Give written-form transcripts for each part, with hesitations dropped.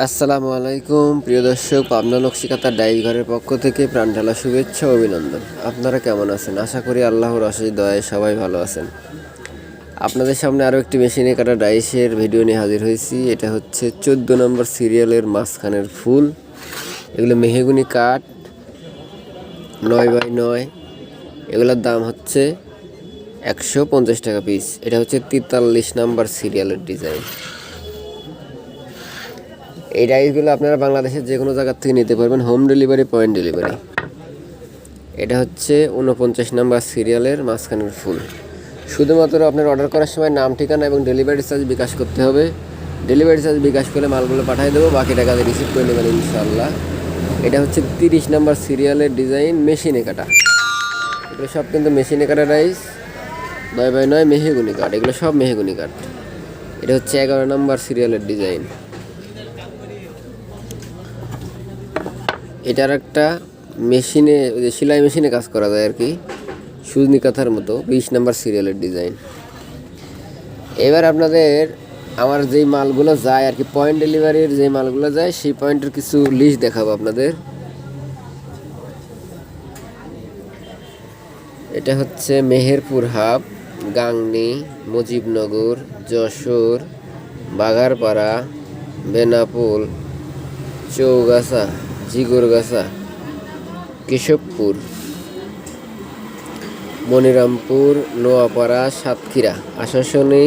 আসসালামু আলাইকুম প্রিয় দর্শক, পাবনা নকশিকাঁথার ডাইস ঘরের পক্ষ থেকে প্রাণ ঢালা শুভেচ্ছা ও অভিনন্দন। আপনারা কেমন আছেন? আশা করি আল্লাহর অশেষ দয়ায় সবাই ভালো আছেন। আপনাদের সামনে আরও একটি মেশিনে কাটা ডাইসের ভিডিও নিয়ে হাজির হয়েছি। এটা হচ্ছে 14 নম্বর সিরিয়ালের মাঝখানের ফুল। এগুলো মেহগুনি কাঠ 9x9। এগুলোর দাম হচ্ছে 150 টাকা পিস। এটা হচ্ছে 43 নম্বর সিরিয়ালের ডিজাইন। এই ডাইসগুলো আপনারা বাংলাদেশের যে কোনো জায়গার থেকে নিতে পারবেন, হোম ডেলিভারি, পয়েন্ট ডেলিভারি। এটা হচ্ছে 49 নম্বর সিরিয়ালের মাঝখানের ফুল। শুধুমাত্র আপনার অর্ডার করার সময় নাম, ঠিকানা এবং ডেলিভারি চার্জ বিকাশ করতে হবে। ডেলিভারি চার্জ বিকাশ করলে মালগুলো পাঠিয়ে দেবো, বাকি টাকা রিসিভ করে নেবেন ইনশাআল্লাহ। এটা হচ্ছে 30 নম্বর সিরিয়ালের ডিজাইন, মেশিনে কাটা। এগুলো সব কিন্তু মেশিনে কাটা ডাইস, 9x9 মেহগুনি কাঠ। এগুলো সব মেহগুনি কাঠ। এটা হচ্ছে 11 নম্বর সিরিয়ালের ডিজাইন। এটার একটা মেশিনে, সেলাই মেশিনে কাজ করা যায় আর কি, সুজনি কাঁথার মতো। 20 নম্বর সিরিয়ালের ডিজাইন। এবার আপনাদের আমার যেই মালগুলো যায় আর কি, পয়েন্ট ডেলিভারির যে মালগুলো যায়, সেই পয়েন্টের কিছু লিস্ট দেখাবো আপনাদের। এটা হচ্ছে মেহেরপুর হাব, গাংনী, মুজিবনগর, যশোর, বাঘারপাড়া, বেনাপোল, চৌগাছা, জিগরগাছা, কেশবপুর, মনিরামপুর, নোয়াপাড়া, সাতক্ষীরা, আশাশুনি,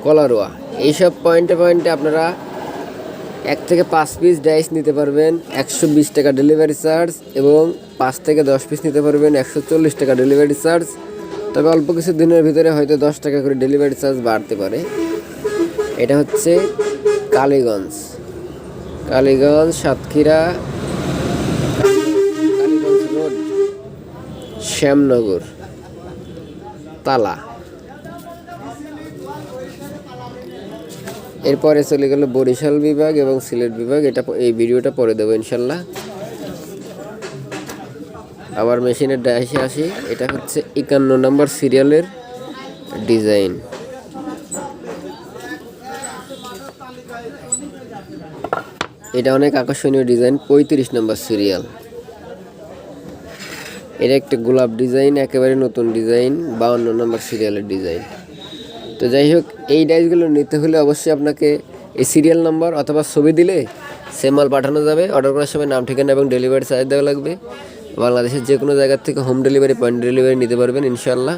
কলারোয়া। এইসব পয়েন্টে আপনারা 1 থেকে 5 পিস ডাইস নিতে পারবেন 120 টাকা ডেলিভারি চার্জ, এবং 5 থেকে 10 পিস নিতে পারবেন 140 টাকা ডেলিভারি চার্জ। তবে অল্প কিছু দিনের ভিতরে হয়তো 10 টাকা করে ডেলিভারি চার্জ বাড়তে পারে। এটা হচ্ছে কালীগঞ্জ, সাতক্ষীরা, কালীগঞ্জ রোড, শ্যামনগর, তালা। এরপরে চলে গেল বরিশাল বিভাগ এবং সিলেট বিভাগ। এই ভিডিওটা পরে দেবো ইনশাল্লাহ। আবার মেশিনের ডাইসে আসি। এটা হচ্ছে 51 নম্বর সিরিয়ালের ডিজাইন। এটা অনেক আকর্ষণীয় ডিজাইন, 35 নম্বর সিরিয়াল। এটা একটা গোলাপ ডিজাইন, একেবারে নতুন ডিজাইন, 52 নম্বর সিরিয়ালের ডিজাইন। তো যাই হোক, এই ডাইসগুলো নিতে হলে অবশ্যই আপনাকে এই সিরিয়াল নাম্বার অথবা ছবি দিলে সেম মাল পাঠানো যাবে। অর্ডার করার সময় নাম, ঠিকানা এবং ডেলিভারি চার্জ দেওয়া লাগবে। বাংলাদেশের যে কোনো জায়গার থেকে হোম ডেলিভারি, পয়েন্ট ডেলিভারি নিতে পারবেন ইনশাআল্লাহ।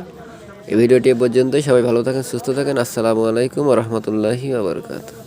এই ভিডিওটি পর্যন্তই। সবাই ভালো থাকেন, সুস্থ থাকেন। আসসালামু আলাইকুম ওয়া রাহমাতুল্লাহি ওয়া বারাকাতুহু।